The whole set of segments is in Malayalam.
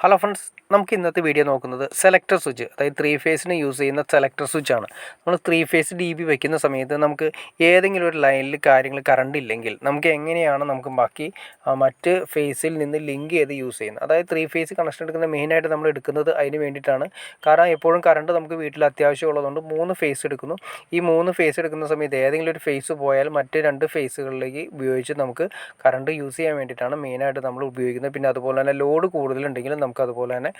ഹലോ ഫ്രണ്ട്സ്, നമുക്ക് ഇന്നത്തെ വീഡിയോ നോക്കുന്നത് സെലക്ടർ സ്വിച്ച്, അതായത് 3 ഫേസിന് യൂസ് ചെയ്യുന്ന സെലക്ടർ സ്വിച്ചാണ്. നമ്മൾ 3 ഫേസ് DB വയ്ക്കുന്ന സമയത്ത് നമുക്ക് ഏതെങ്കിലും ഒരു ലൈനിൽ കറണ്ട് ഇല്ലെങ്കിൽ നമുക്ക് എങ്ങനെയാണ് നമുക്ക് ബാക്കി മറ്റ് ഫേസിൽ നിന്ന് ലിങ്ക് ചെയ്ത് യൂസ് ചെയ്യുന്നത്. അതായത് 3 ഫേസ് കണക്ഷൻ എടുക്കുന്ന മെയിനായിട്ട് നമ്മൾ എടുക്കുന്നത് അതിന് വേണ്ടിയിട്ടാണ്. കാരണം എപ്പോഴും കറണ്ട് നമുക്ക് വീട്ടിൽ അത്യാവശ്യമുള്ളതുകൊണ്ട് 3 ഫേസ് എടുക്കുന്നു. ഈ 3 ഫേസ് എടുക്കുന്ന സമയത്ത് ഏതെങ്കിലും ഒരു ഫേസ് പോയാൽ മറ്റ് 2 ഫേസുകളിലേക്ക് ഉപയോഗിച്ച് നമുക്ക് കറണ്ട് യൂസ് ചെയ്യാൻ വേണ്ടിയിട്ടാണ് മെയിനായിട്ട് നമ്മൾ ഉപയോഗിക്കുന്നത്. പിന്നെ അതുപോലെ തന്നെ ലോഡ് കൂടുതലുണ്ടെങ്കിലും നമുക്ക് അതുപോലെ തന്നെ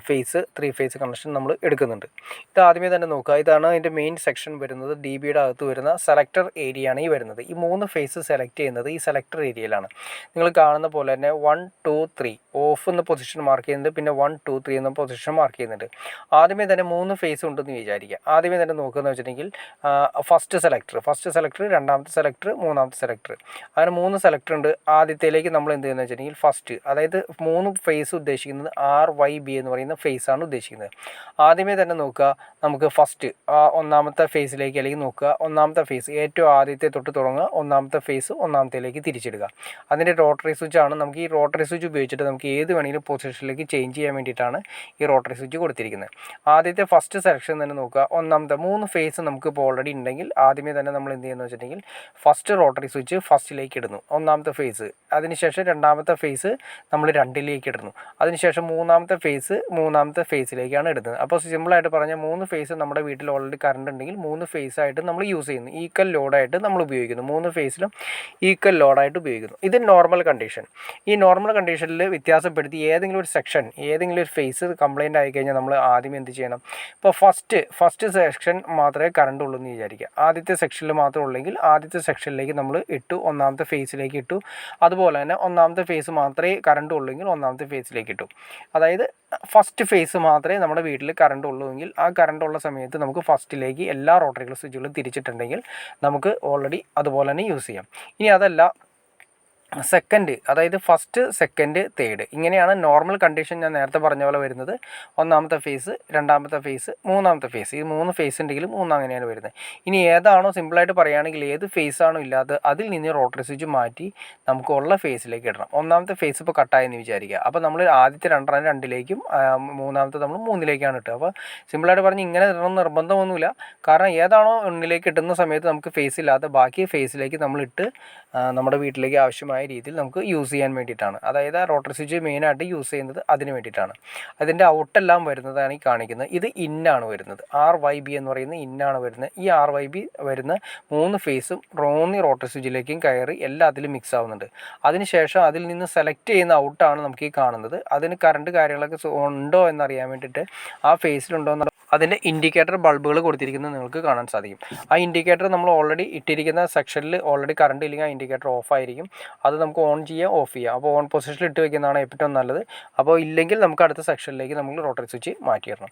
3 ഫേസ് കണക്ഷൻ നമ്മൾ എടുക്കുന്നുണ്ട്. ഇത് ആദ്യമേ തന്നെ നോക്കുക. ഇതാണ് അതിൻ്റെ മെയിൻ സെക്ഷൻ വരുന്നത്. DBയുടെ അകത്ത് വരുന്ന സെലക്ടർ ഏരിയയാണ് ഈ വരുന്നത്. ഈ 3 ഫേസ് സെലക്ട് ചെയ്യുന്നത് ഈ സെലക്ടർ ഏരിയയിലാണ്. നിങ്ങൾ കാണുന്ന പോലെ തന്നെ 1, 2, 3 ഓഫ് എന്ന പൊസിഷൻ മാർക്ക് ചെയ്യുന്നുണ്ട്. പിന്നെ 1, 2, 3 എന്ന പൊസിഷൻ മാർക്ക് ചെയ്യുന്നുണ്ട്. ആദ്യമേ തന്നെ 3 ഫേസ് ഉണ്ടെന്ന് വിചാരിക്കുക. ആദ്യമേ തന്നെ നോക്കുകയെന്ന് വെച്ചിട്ടുണ്ടെങ്കിൽ ഫസ്റ്റ് സെലക്ടർ, രണ്ടാമത്തെ സെലക്ടർ, മൂന്നാമത്തെ സെലക്ടർ, അങ്ങനെ 3 സെലക്ടർ ഉണ്ട്. ആദ്യത്തേലേക്ക് നമ്മൾ എന്ത് ചെയ്യുന്നത് വെച്ചിട്ടുണ്ടെങ്കിൽ ഫസ്റ്റ്, അതായത് 3 ഫേസ് ഉദ്ദേശിക്കുന്നത് RYB എന്ന് പറയുന്ന ഫേസാണ് ഉദ്ദേശിക്കുന്നത്. ആദ്യമേ തന്നെ നോക്കുക, നമുക്ക് ഫസ്റ്റ് ഒന്നാമത്തെ ഫേസിലേക്ക് അല്ലെങ്കിൽ നോക്കുക, ഒന്നാമത്തെ ഫേസ് ഏറ്റവും ആദ്യത്തെ തൊട്ട് തുടങ്ങുക, ഒന്നാമത്തെ ഫേസ് ഒന്നാമത്തേലേക്ക് തിരിച്ചിടുക. അതിൻ്റെ റോട്ടറി സ്വിച്ചാണ്. നമുക്ക് ഈ റോട്ടറി സ്വിച്ച് ഉപയോഗിച്ചിട്ട് നമുക്ക് ഏത് വേണമെങ്കിലും പൊസിഷനിലേക്ക് ചേഞ്ച് ചെയ്യാൻ വേണ്ടിയിട്ടാണ് ഈ റോട്ടറി സ്വിച്ച് കൊടുത്തിരിക്കുന്നത്. ആദ്യത്തെ ഫസ്റ്റ് സെലക്ഷൻ തന്നെ നോക്കുക. ഒന്നാമത്തെ 3 ഫേസ് നമുക്ക് ഇപ്പോൾ ഓൾറെഡി ഉണ്ടെങ്കിൽ ആദ്യമേ തന്നെ നമ്മൾ എന്ത് ചെയ്യുന്നത് വെച്ചിട്ടുണ്ടെങ്കിൽ ഫസ്റ്റ് റോട്ടറി സ്വിച്ച് ഫസ്റ്റിലേക്ക് ഇടുന്നു, ഒന്നാമത്തെ ഫേസ്. അതിനുശേഷം രണ്ടാമത്തെ ഫേസ് നമ്മൾ 2ലേക്ക് ഇടുന്നു. അതിനുശേഷം മൂന്നാമത്തെ ഫേസിലേക്കാണ് ഇടുന്നത്. അപ്പോൾ സിമ്പിളായിട്ട് പറഞ്ഞാൽ 3 ഫേസ് നമ്മുടെ വീട്ടിൽ ഓൾറെഡി കറണ്ട് ഉണ്ടെങ്കിൽ 3 ഫേസായിട്ട് നമ്മൾ യൂസ് ചെയ്യുന്നു. ഈക്വൽ ലോഡായിട്ട് നമ്മൾ ഉപയോഗിക്കുന്നു. 3 ഫേസിലും ഈക്വൽ ലോഡായിട്ട് ഉപയോഗിക്കുന്നു. ഇത് നോർമൽ കണ്ടീഷൻ. ഈ നോർമൽ കണ്ടീഷനിൽ വ്യത്യാസപ്പെടുത്തി ഏതെങ്കിലും ഒരു ഫേസ് കംപ്ലൈൻറ്റ് ആയിക്കഴിഞ്ഞാൽ നമ്മൾ ആദ്യം എന്ത് ചെയ്യണം? ഇപ്പോൾ ഫസ്റ്റ് സെക്ഷൻ മാത്രമേ കറണ്ട് ഉള്ളൂ എന്ന് വിചാരിക്കുക. ആദ്യത്തെ സെക്ഷനിൽ മാത്രം ഉള്ളെങ്കിൽ ആദ്യത്തെ സെക്ഷനിലേക്ക് നമ്മൾ ഇട്ടു, ഒന്നാമത്തെ ഫേസിലേക്ക് ഇട്ടു. അതുപോലെ തന്നെ ഒന്നാമത്തെ ഫേസ് മാത്രമേ കറണ്ട് ഉള്ളെങ്കിൽ ഒന്നാമത്തെ ഫേസിലേക്ക് ഇട്ടു. അതായത് ഫസ്റ്റ് ഫേസ് മാത്രമേ നമ്മുടെ വീട്ടിൽ കറണ്ട് ഉള്ളൂവെങ്കിൽ ആ കറണ്ട് ഉള്ള സമയത്ത് നമുക്ക് ഫസ്റ്റിലേക്ക് എല്ലാ റോട്ടറി സ്വിച്ചുകളും തിരിച്ചിട്ടുണ്ടെങ്കിൽ നമുക്ക് ഓൾറെഡി അതുപോലെ തന്നെ യൂസ് ചെയ്യാം. ഇനി അതല്ല, സെക്കൻഡ്, അതായത് ഫസ്റ്റ്, സെക്കൻഡ്, തേർഡ്, ഇങ്ങനെയാണ് നോർമൽ കണ്ടീഷൻ ഞാൻ നേരത്തെ പറഞ്ഞ പോലെ വരുന്നത്. ഒന്നാമത്തെ ഫേസ്, രണ്ടാമത്തെ ഫേസ്, മൂന്നാമത്തെ ഫേസ്, ഈ 3 ഫേസ് ഉണ്ടെങ്കിലും 3 അങ്ങനെയാണ് വരുന്നത്. ഇനി ഏതാണോ സിമ്പിളായിട്ട് പറയുകയാണെങ്കിൽ ഏത് ഫേസാണോ ഇല്ലാത്തത് അതിൽ നിന്ന് റോട്ടറി സ്വിച്ച് മാറ്റി നമുക്ക് ഉള്ള ഫേസിലേക്ക് ഇടണം. ഒന്നാമത്തെ ഫേസ് ഇപ്പോൾ കട്ടായെന്ന് വിചാരിക്കുക. അപ്പോൾ നമ്മൾ ആദ്യത്തെ 2ലേക്കും മൂന്നാമത്തെ നമ്മൾ 3ലേക്കാണ് ഇട്ടത്. അപ്പോൾ സിമ്പിളായിട്ട് പറഞ്ഞ് ഇങ്ങനെ ഇടണം നിർബന്ധമൊന്നുമില്ല. കാരണം ഏതാണോ 1ലേക്ക് ഇട്ടുന്ന സമയത്ത് നമുക്ക് ഫേസ് ഇല്ലാത്ത ബാക്കി ഫേസിലേക്ക് നമ്മളിട്ട് നമ്മുടെ വീട്ടിലേക്ക് ആവശ്യമായ രീതിയിൽ നമുക്ക് യൂസ് ചെയ്യാൻ വേണ്ടിയിട്ടാണ്. അതായത് ആ റോട്ടറി സ്വിച്ച് മെയിനായിട്ട് യൂസ് ചെയ്യുന്നത് അതിന് വേണ്ടിയിട്ടാണ്. അതിൻ്റെ ഔട്ടെല്ലാം വരുന്നതാണ് ഈ കാണിക്കുന്നത്. ഇത് ഇന്നാണ് വരുന്നത്. RYB എന്ന് പറയുന്ന ഇന്നാണ് വരുന്നത്. ഈ RYB വരുന്ന 3 ഫേസും റോട്ടറി സ്വിച്ചിലേക്കും കയറി എല്ലാത്തിലും മിക്സ് ആവുന്നുണ്ട്. അതിനുശേഷം അതിൽ നിന്ന് സെലക്ട് ചെയ്യുന്ന ഔട്ടാണ് നമുക്ക് ഈ കാണുന്നത്. അതിന് കറണ്ട് കാര്യങ്ങളൊക്കെ ഉണ്ടോ എന്നറിയാൻ വേണ്ടിയിട്ട് ആ ഫേസിലുണ്ടോ എന്ന് അതിൻ്റെ ഇൻഡിക്കേറ്റർ ബൾബുകൾ കൊടുത്തിരിക്കുന്നത് നിങ്ങൾക്ക് കാണാൻ സാധിക്കും. ആ ഇൻഡിക്കേറ്റർ നമ്മൾ ഓൾറെഡി ഇട്ടിരിക്കുന്ന സെക്ഷനിൽ ഓൾറെഡി കറണ്ട് ഇല്ലെങ്കിൽ ആ ഇൻഡിക്കേറ്റർ ഓഫ് ആയിരിക്കും. അത് നമുക്ക് ഓൺ ചെയ്യാം, ഓഫ് ചെയ്യാം. അപ്പോൾ ഓൺ പൊസിഷനിൽ ഇട്ട് വയ്ക്കുന്നതാണ് ഏറ്റവും നല്ലത്. അപ്പോൾ ഇല്ലെങ്കിൽ നമുക്ക് അടുത്ത സെക്ഷനിലേക്ക് നമ്മൾ റോട്ടറി സ്വിച്ച് മാറ്റിയിടണം.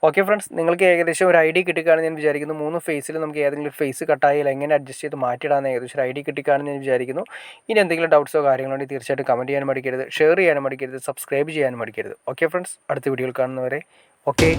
ഓക്കെ ഫ്രണ്ട്സ്, നിങ്ങൾക്ക് ഏകദേശം ഒരു ഐഡിയ കിട്ടിക്കാണെന്ന് ഞാൻ വിചാരിക്കുന്നു. 3 ഫേസിൽ നമുക്ക് ഏതെങ്കിലും ഒരു ഫേസ് കട്ടായാൽ എങ്ങനെ അഡ്ജസ്റ്റ് ചെയ്ത് മാറ്റിയിടാമെന്ന് ഏകദേശം ഒരു ഐഡിയ കിട്ടിക്കാണെന്ന് ഞാൻ വിചാരിക്കുന്നു. ഇനി എന്തെങ്കിലും ഡൗട്ട്സോ കാര്യങ്ങളോ ഉണ്ടെങ്കിൽ തീർച്ചയായിട്ടും കമൻറ്റ് ചെയ്യാനും മടിക്കരുത്, ഷെയർ ചെയ്യാനും മടിക്കരുത്, സബ്സ്ക്രൈബ് ചെയ്യാനും മടിക്കരുത്. ഓക്കെ ഫ്രണ്ട്സ്, അടുത്ത വീഡിയോയിൽ കാണുന്നവരെ ഓക്കെ.